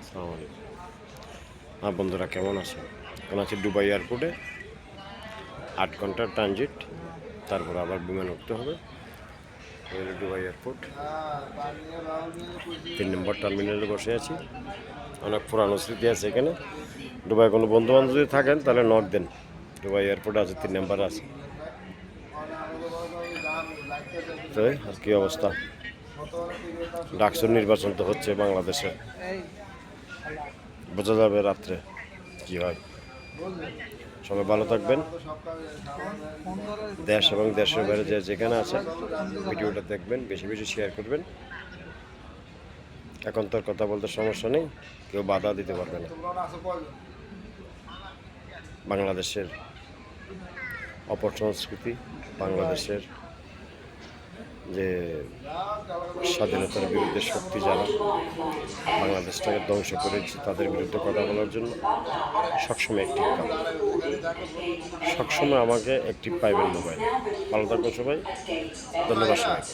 আসসালামু আলাইকুম। হ্যাঁ বন্ধুরা, কেমন আছেন? এখন আছি দুবাই এয়ারপোর্টে। 8 ঘন্টার ট্রানজিট, তারপর আবার বিমান উঠতে হবে। দুবাই এয়ারপোর্ট 3 নম্বর টার্মিনালে বসে আছি। অনেক পুরানো স্মৃতি আছে এখানে। দুবাই কোনো বন্ধু বান্ধব যদি থাকেন তাহলে নক দেন। দুবাই এয়ারপোর্টে আছে, 3 নম্বরে আছে। তো আর কি অবস্থা? ডাকসুর নির্বাচন তো হচ্ছে বাংলাদেশে, বোঝা যাবে রাত্রে কি হয়। সবাই ভালো থাকবেন। দেশ এবং দেশের বাইরে যেখানে আছেন ভিডিওটা দেখবেন, বেশি বেশি শেয়ার করবেন। এখন তোর কথা বলতে সমস্যা নেই, কেউ বাধা দিতে পারবে না। বাংলাদেশের অপসংস্কৃতি, বাংলাদেশের যে স্বাধীনতার বিরুদ্ধে শক্তি যারা বাংলাদেশটাকে ধ্বংস করেছে তাদের বিরুদ্ধে কথা বলার জন্য সবসময় অ্যাক্টিভ পাবেন। সবসময় আমাকে অ্যাক্টিভ পাইবেন মোবাইল। ভালো থাকবেন সবাই, ধন্যবাদ সবাইকে।